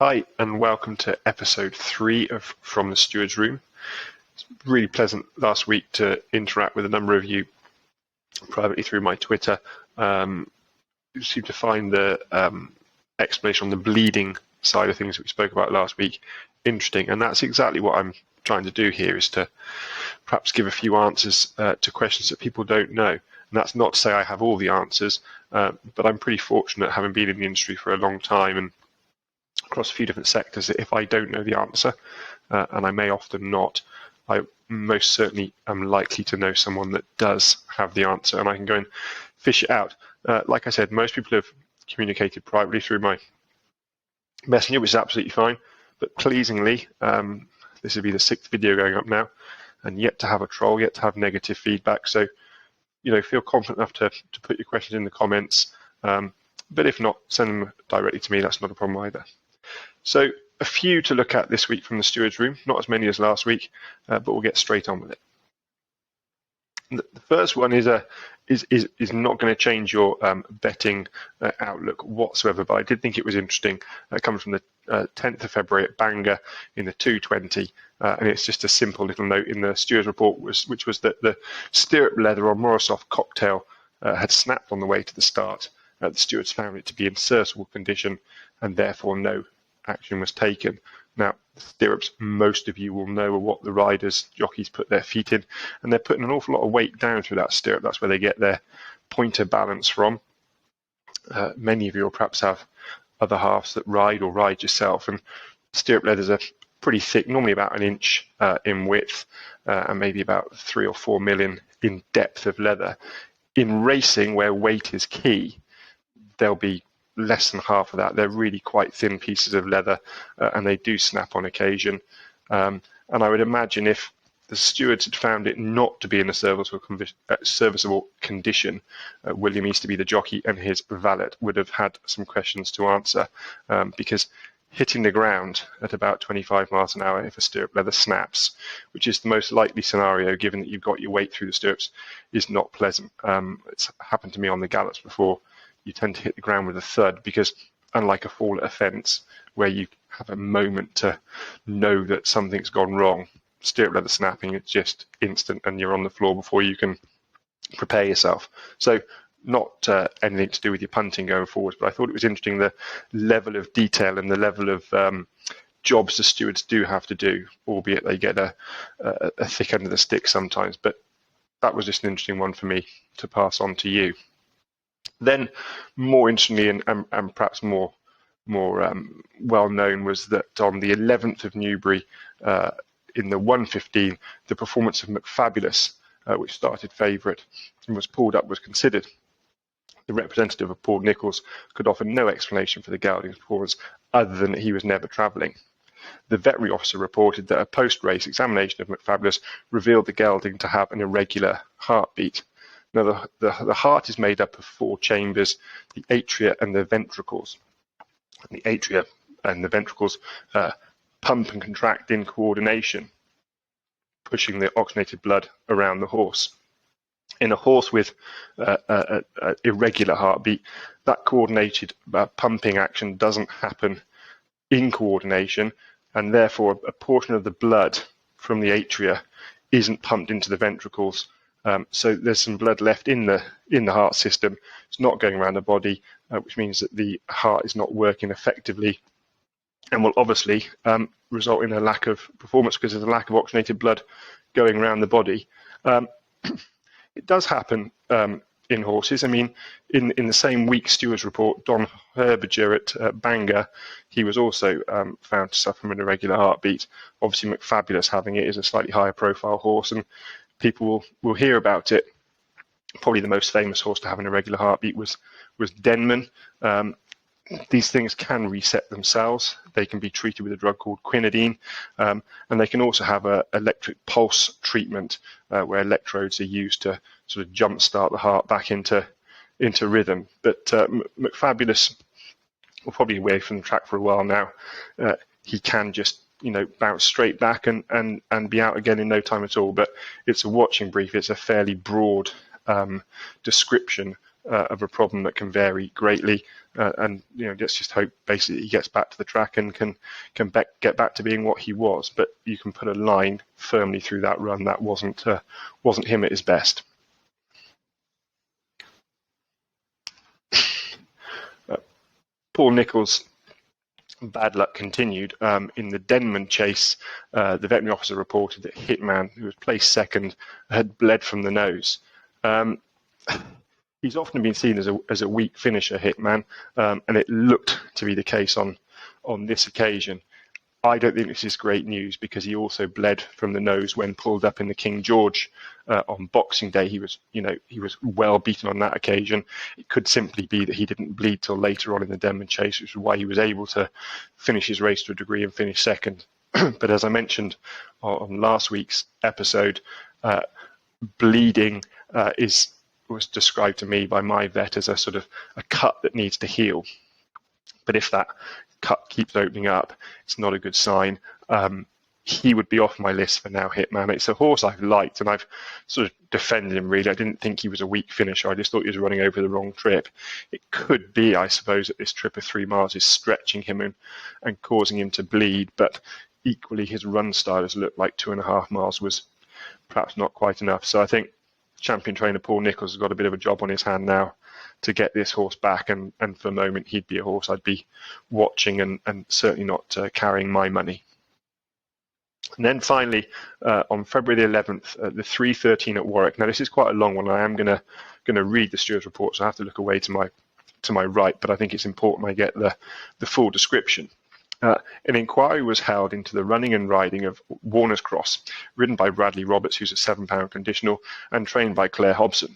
Hi, and welcome to episode 3 of From the Stewards Room. It's really pleasant last week to interact with a number of you privately through my Twitter. You seem to find the explanation on the bleeding side of things that we spoke about last week interesting, and that's exactly what I'm trying to do here, is to perhaps give a few answers to questions that people don't know. And that's not to say I have all the answers, but I'm pretty fortunate, having been in the industry for a long time and across a few different sectors, that if I don't know the answer, and I may often not, I most certainly am likely to know someone that does have the answer, and I can go and fish it out. Like I said, most people have communicated privately through my messenger, which is absolutely fine, but pleasingly, this will be the 6th video going up now, and yet to have a troll, yet to have negative feedback. So, feel confident enough to put your questions in the comments, but if not, send them directly to me. That's not a problem either. So a few to look at this week from the Stewards Room, not as many as last week, but we'll get straight on with it. The first one is not going to change your betting outlook whatsoever, but I did think it was interesting. It comes from the 10th of February at Bangor in the 220, and it's just a simple little note in the Stewards report, which was that the stirrup leather on Morozov Cocktail had snapped on the way to the start. The stewards found it to be in serviceable condition, and therefore no action was taken. Now, the stirrups, most of you will know, are what the riders, jockeys put their feet in, and they're putting an awful lot of weight down through that stirrup. That's where they get their pointer balance from. Many of you will perhaps have other halves that ride or ride yourself, and stirrup leathers are pretty thick, normally about an inch in width, and maybe about 3 or 4 mm in depth of leather. In racing, where weight is key, they'll be less than half of that. They're really quite thin pieces of leather, and they do snap on occasion. And I would imagine if the stewards had found it not to be in a serviceable condition, William Easterby, the jockey, and his valet would have had some questions to answer, because hitting the ground at about 25 miles an hour if a stirrup leather snaps, which is the most likely scenario given that you've got your weight through the stirrups, is not pleasant. It's happened to me on the gallops before. You tend to hit the ground with a thud because, unlike a fall at a fence where you have a moment to know that something's gone wrong, stirrup leather snapping, it's just instant and you're on the floor before you can prepare yourself. So not anything to do with your punting going forwards, but I thought it was interesting the level of detail and the level of jobs the stewards do have to do, albeit they get a thick end of the stick sometimes. But that was just an interesting one for me to pass on to you. Then, more interestingly, and perhaps more well known, was that on the 11th of Newbury, in the 1:15, the performance of McFabulous, which started favourite and was pulled up, was considered. The representative of Paul Nicholls could offer no explanation for the gelding's performance other than that he was never travelling. The veterinary officer reported that a post-race examination of McFabulous revealed the gelding to have an irregular heartbeat. Now, the heart is made up of 4 chambers, the atria and the ventricles. The atria and the ventricles pump and contract in coordination, pushing the oxygenated blood around the horse. In a horse with irregular heartbeat, that coordinated pumping action doesn't happen in coordination, and therefore a portion of the blood from the atria isn't pumped into the ventricles. So there's some blood left in the heart system. It's not going around the body, which means that the heart is not working effectively, and will obviously result in a lack of performance because there's a lack of oxygenated blood going around the body. It does happen in horses. I mean, in the same week Stewards report, Don Herberger at Bangor, he was also found to suffer from an irregular heartbeat. Obviously, McFabulous, having it, is a slightly higher profile horse, and people will hear about it. Probably the most famous horse to have an irregular heartbeat was Denman. These things can reset themselves. They can be treated with a drug called quinidine, and they can also have an electric pulse treatment where electrodes are used to sort of jumpstart the heart back into rhythm. But McFabulous will probably be away from the track for a while now. He can just bounce straight back and be out again in no time at all. But it's a watching brief. It's a fairly broad description of a problem that can vary greatly. and let's just hope basically he gets back to the track and can get back to being what he was. But you can put a line firmly through that run. That wasn't him at his best. Paul Nicholls' bad luck continued. In the Denman chase, the veterinary officer reported that Hitman, who was placed second, had bled from the nose. He's often been seen as a weak finisher, Hitman, and it looked to be the case on this occasion. I don't think this is great news because he also bled from the nose when pulled up in the King George on Boxing Day. He was well beaten on that occasion. It could simply be that he didn't bleed till later on in the Denman chase, which is why he was able to finish his race to a degree and finish second. But as I mentioned on last week's episode, bleeding was described to me by my vet as a sort of a cut that needs to heal. But if that cut keeps opening up, it's not a good sign. He would be off my list for now, Hitman. It's a horse I've liked, and I've sort of defended him, really. I didn't think he was a weak finisher. I just thought he was running over the wrong trip. It could be, I suppose, that this trip of 3 miles is stretching him and causing him to bleed, but equally his run style has looked like 2.5 miles was perhaps not quite enough. So I think champion trainer Paul Nicholls has got a bit of a job on his hand now to get this horse back, and for the moment he'd be a horse I'd be watching and certainly not carrying my money. And then finally, on February the 11th, the 3:13 at Warwick. Now this is quite a long one. I am going to read the Stewards report, so I have to look away to my right, but I think it's important I get the full description. An inquiry was held into the running and riding of Warner's Cross, ridden by Bradley Roberts, who's a £7 conditional, and trained by Claire Hobson,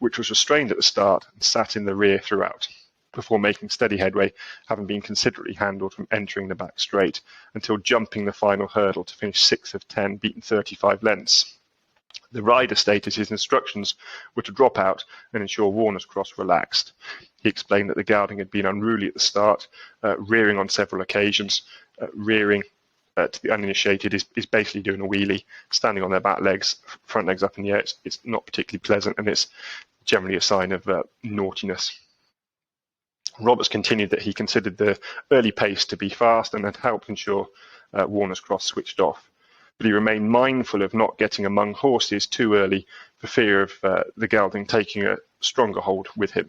which was restrained at the start and sat in the rear throughout, before making steady headway, having been considerably handled from entering the back straight, until jumping the final hurdle to finish 6th of 10, beaten 35 lengths. The rider stated his instructions were to drop out and ensure Warner's Cross relaxed. He explained that the gelding had been unruly at the start, rearing on several occasions. Rearing to the uninitiated is basically doing a wheelie, standing on their back legs, front legs up in the air. It's not particularly pleasant, and it's generally a sign of naughtiness. Roberts continued that he considered the early pace to be fast and had helped ensure Warner's Cross switched off. But he remained mindful of not getting among horses too early for fear of the gelding taking a stronger hold with him.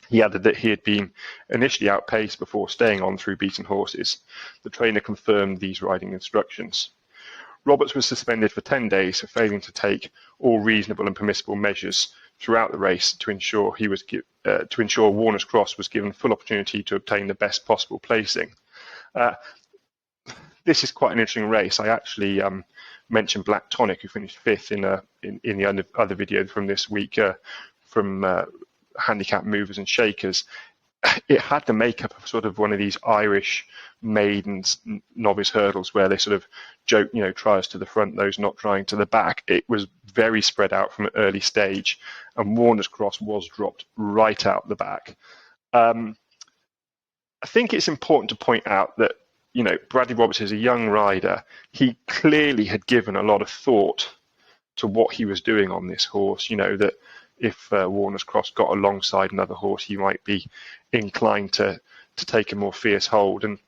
He added that he had been initially outpaced before staying on through beaten horses. The trainer confirmed these riding instructions. Roberts was suspended for 10 days for failing to take all reasonable and permissible measures throughout the race to ensure Warner's Cross was given full opportunity to obtain the best possible placing. This is quite an interesting race. I actually mentioned Black Tonic, who finished 5th in the other video from this week from Handicap Movers and Shakers. It had the makeup of sort of one of these Irish maidens novice hurdles where they sort of joke, try us to the front, those not trying to the back. It was very spread out from an early stage, and Warner's Cross was dropped right out the back. I think it's important to point out that Bradley Roberts is a young rider. He clearly had given a lot of thought to what he was doing on this horse. That if Warner's Cross got alongside another horse, he might be inclined to take a more fierce hold. And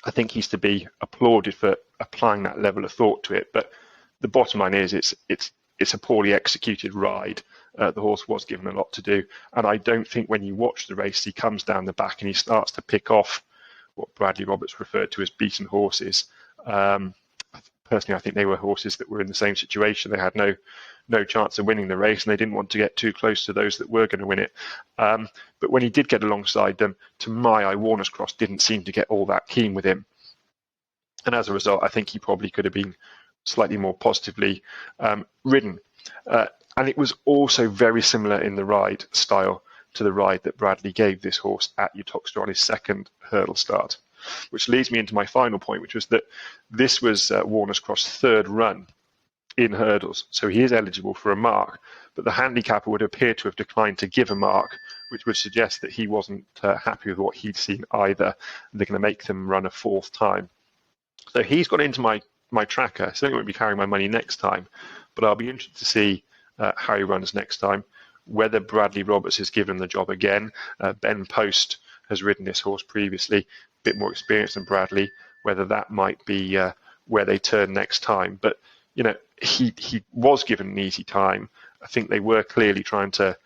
I think he's to be applauded for applying that level of thought to it. But the bottom line is it's a poorly executed ride. The horse was given a lot to do. And I don't think when you watch the race, he comes down the back and he starts to pick off what Bradley Roberts referred to as beaten horses. Personally, I think they were horses that were in the same situation. They had no chance of winning the race, and they didn't want to get too close to those that were going to win it. But when he did get alongside them, to my eye, Warner's Cross didn't seem to get all that keen with him. And as a result, I think he probably could have been slightly more positively ridden. And it was also very similar in the ride style to the ride that Bradley gave this horse at Uttoxeter on his second hurdle start, which leads me into my final point, which was that this was Warner's Cross' third run in hurdles, so he is eligible for a mark, but the handicapper would appear to have declined to give a mark, which would suggest that he wasn't happy with what he'd seen either, and they're going to make them run a fourth time. So he's got into my tracker. Certainly won't be carrying my money next time, but I'll be interested to see how he runs next time. whether Bradley Roberts is given the job again. Ben Post has ridden this horse previously, a bit more experience than Bradley, whether that might be where they turn next time. But, he was given an easy time. I think they were clearly trying to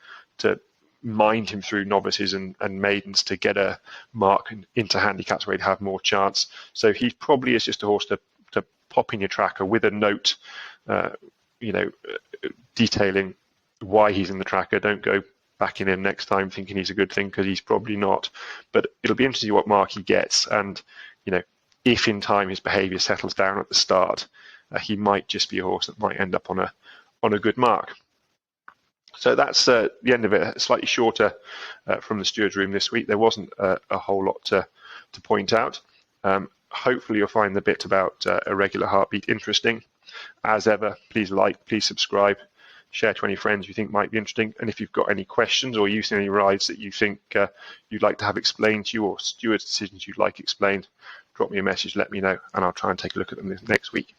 mind him through novices and maidens to get a mark into handicaps where he'd have more chance. So he probably is just a horse to pop in your tracker with a note, detailing why he's in the tracker. Don't go backing in next time thinking he's a good thing, because he's probably not. But it'll be interesting to see what mark he gets, and if in time his behaviour settles down at the start, he might just be a horse that might end up on a good mark. So that's the end of it. Slightly shorter from the Stewards room this week. There wasn't a whole lot to point out. Hopefully you'll find the bit about irregular heartbeat interesting. As ever, please like, please subscribe, share to any friends you think might be interesting. And if you've got any questions or you've seen any rides that you think you'd like to have explained to you, or Stewards decisions you'd like explained, drop me a message, let me know, and I'll try and take a look at them next week.